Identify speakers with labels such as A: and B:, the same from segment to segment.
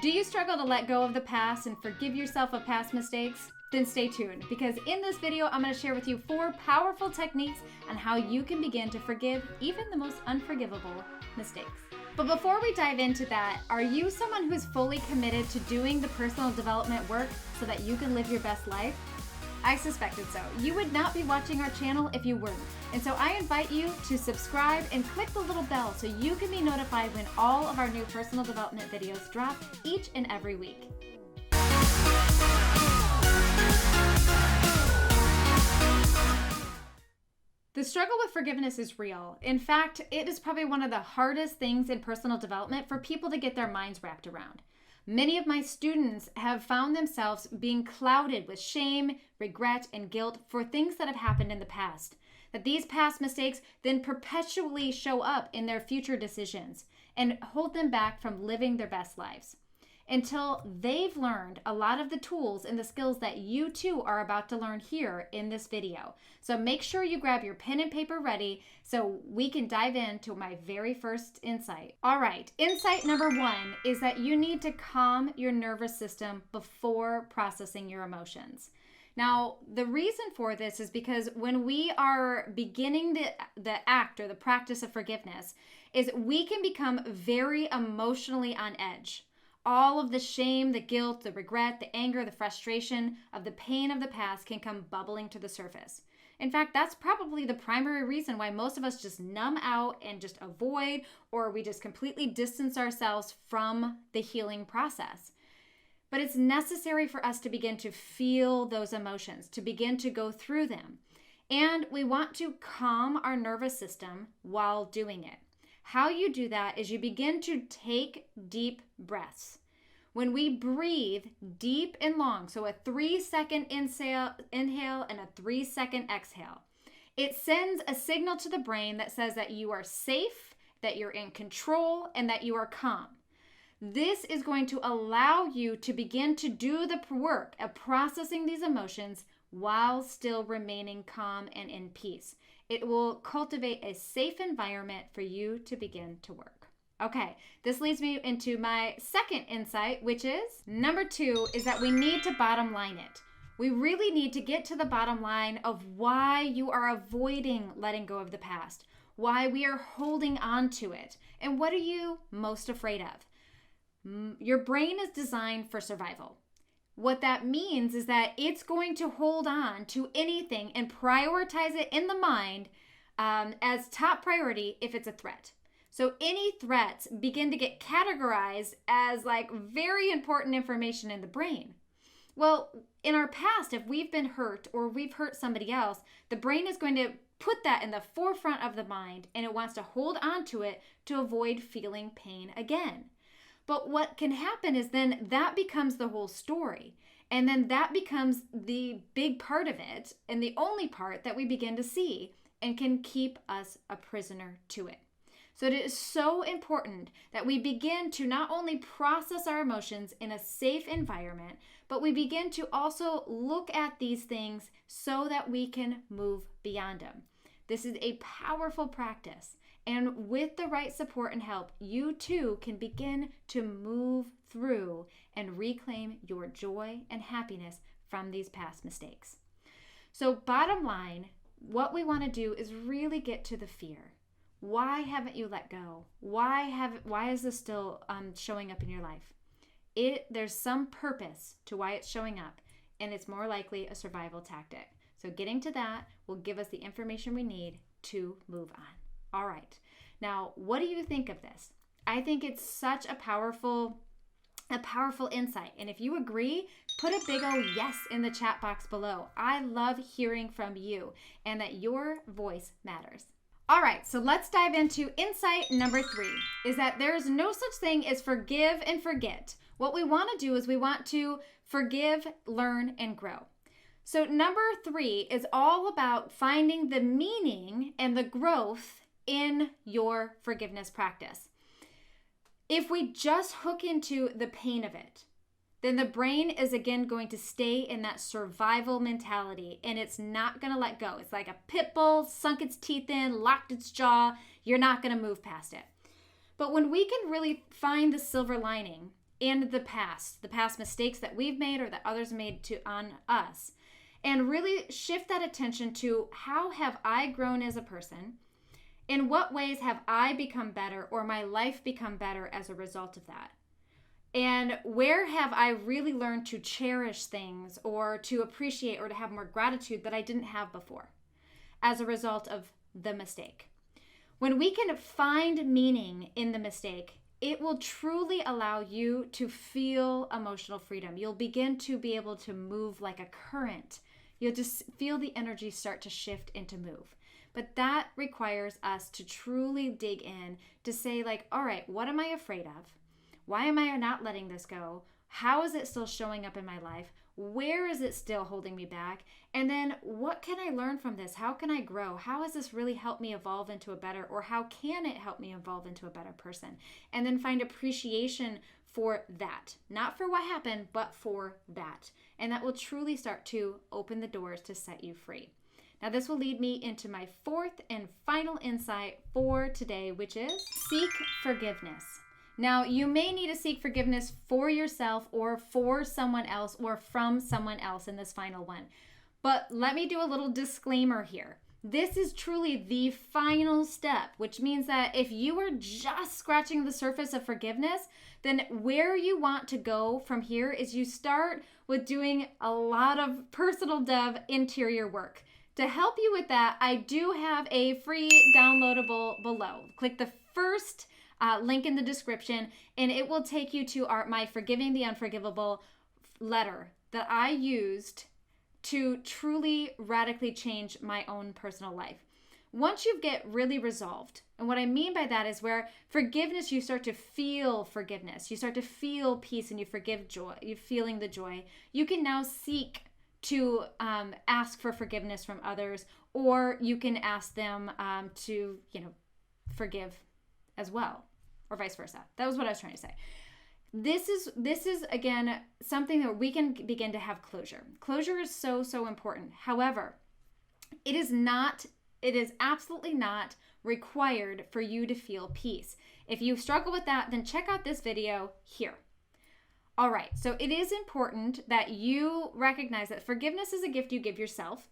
A: Do you struggle to let go of the past and forgive yourself of past mistakes? Then stay tuned, because in this video, I'm going to share with you 4 powerful techniques on how you can begin to forgive even the most unforgivable mistakes. But before we dive into that, are you someone who's fully committed to doing the personal development work so that you can live your best life? I suspected so. You would not be watching our channel if you weren't. And so I invite you to subscribe and click the little bell so you can be notified when all of our new personal development videos drop each and every week. The struggle with forgiveness is real. In fact, it is probably one of the hardest things in personal development for people to get their minds wrapped around. Many of my students have found themselves being clouded with shame, regret, and guilt for things that have happened in the past. That these past mistakes then perpetually show up in their future decisions and hold them back from living their best lives, until they've learned a lot of the tools and the skills that you too are about to learn here in this video. So make sure you grab your pen and paper ready so we can dive into my very first insight. All right, insight number 1 is that you need to calm your nervous system before processing your emotions. Now, the reason for this is because when we are beginning the act or the practice of forgiveness, is we can become very emotionally on edge. All of the shame, the guilt, the regret, the anger, the frustration of the pain of the past can come bubbling to the surface. In fact, that's probably the primary reason why most of us just numb out and just avoid, or we just completely distance ourselves from the healing process. But it's necessary for us to begin to feel those emotions, to begin to go through them. And we want to calm our nervous system while doing it. How you do that is you begin to take deep breaths. When we breathe deep and long, so a 3-second inhale and a 3-second exhale, it sends a signal to the brain that says that you are safe, that you're in control, and that you are calm. This is going to allow you to begin to do the work of processing these emotions while still remaining calm and in peace. It will cultivate a safe environment for you to begin to work. Okay, this leads me into my second insight, which is number 2 is that we need to bottom line it. We really need to get to the bottom line of why you are avoiding letting go of the past, why we are holding on to it, and what are you most afraid of? Your brain is designed for survival. What that means is that it's going to hold on to anything and prioritize it in the mind as top priority if it's a threat. So any threats begin to get categorized as like very important information in the brain. Well, in our past, if we've been hurt or we've hurt somebody else, the brain is going to put that in the forefront of the mind, and it wants to hold on to it to avoid feeling pain again. But what can happen is then that becomes the whole story. And then that becomes the big part of it and the only part that we begin to see and can keep us a prisoner to it. So it is so important that we begin to not only process our emotions in a safe environment, but we begin to also look at these things so that we can move beyond them. This is a powerful practice. And with the right support and help, you too can begin to move through and reclaim your joy and happiness from these past mistakes. So bottom line, what we want to do is really get to the fear. Why haven't you let go? Why is this still showing up in your life? There's some purpose to why it's showing up, and it's more likely a survival tactic. So getting to that will give us the information we need to move on. All right. Now, what do you think of this? I think it's such a powerful insight. And if you agree, put a big old yes in the chat box below. I love hearing from you and that your voice matters. All right, so let's dive into insight number 3, is that there is no such thing as forgive and forget. What we want to do is we want to forgive, learn, and grow. So number 3 is all about finding the meaning and the growth in your forgiveness practice. If we just hook into the pain of it, then the brain is again going to stay in that survival mentality, and it's not going to let go. It's like a pit bull sunk its teeth in, locked its jaw. You're not going to move past it. But when we can really find the silver lining in the past mistakes that we've made or that others made on us, and really shift that attention to how have I grown as a person? In what ways have I become better or my life become better as a result of that? And where have I really learned to cherish things or to appreciate or to have more gratitude that I didn't have before as a result of the mistake? When we can find meaning in the mistake, it will truly allow you to feel emotional freedom. You'll begin to be able to move like a current. You'll just feel the energy start to shift and to move. But that requires us to truly dig in to say, like, all right, what am I afraid of? Why am I not letting this go? How is it still showing up in my life? Where is it still holding me back? And then what can I learn from this? How can I grow? How has this really helped me evolve into a better, or how can it help me evolve into a better person? And then find appreciation for that. Not for what happened, but for that. And that will truly start to open the doors to set you free. Now, this will lead me into my fourth and final insight for today, which is seek forgiveness. Now, you may need to seek forgiveness for yourself or for someone else or from someone else in this final one. But let me do a little disclaimer here. This is truly the final step, which means that if you are just scratching the surface of forgiveness, then where you want to go from here is you start with doing a lot of personal dev interior work. To help you with that, I do have a free downloadable below. Click the first link in the description, and it will take you to my Forgiving the Unforgivable letter that I used to truly radically change my own personal life. Once you get really resolved, and what I mean by that is where forgiveness, you start to feel forgiveness, you start to feel peace, and you forgive joy, you're feeling the joy, you can now seek to ask for forgiveness from others, or you can ask them to, forgive as well, or vice versa. That was what I was trying to say. This is again something that we can begin to have closure. Closure is so, so important. However, it is absolutely not required for you to feel peace. If you struggle with that, then check out this video here. All right, so it is important that you recognize that forgiveness is a gift you give yourself.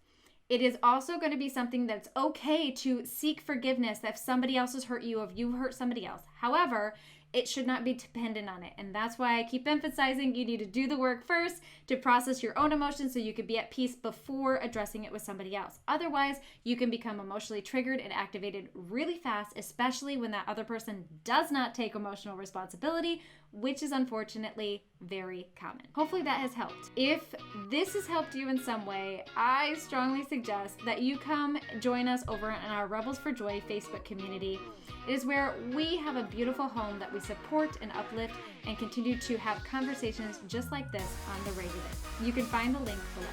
A: It is also going to be something that's okay to seek forgiveness if somebody else has hurt you, or if you hurt somebody else. However, it should not be dependent on it. And that's why I keep emphasizing you need to do the work first to process your own emotions so you can be at peace before addressing it with somebody else. Otherwise, you can become emotionally triggered and activated really fast, especially when that other person does not take emotional responsibility, which is unfortunately very common. Hopefully that has helped. If this has helped you in some way, I strongly suggest that you come join us over in our Rebels for Joy Facebook community. It is where we have a beautiful home that we support and uplift and continue to have conversations just like this on the regular. You can find the link below.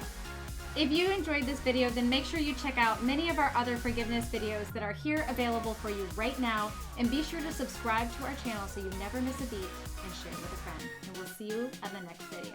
A: If you enjoyed this video, then make sure you check out many of our other forgiveness videos that are here available for you right now, and be sure to subscribe to our channel so you never miss a beat, and share with a friend. And we'll see you on the next video.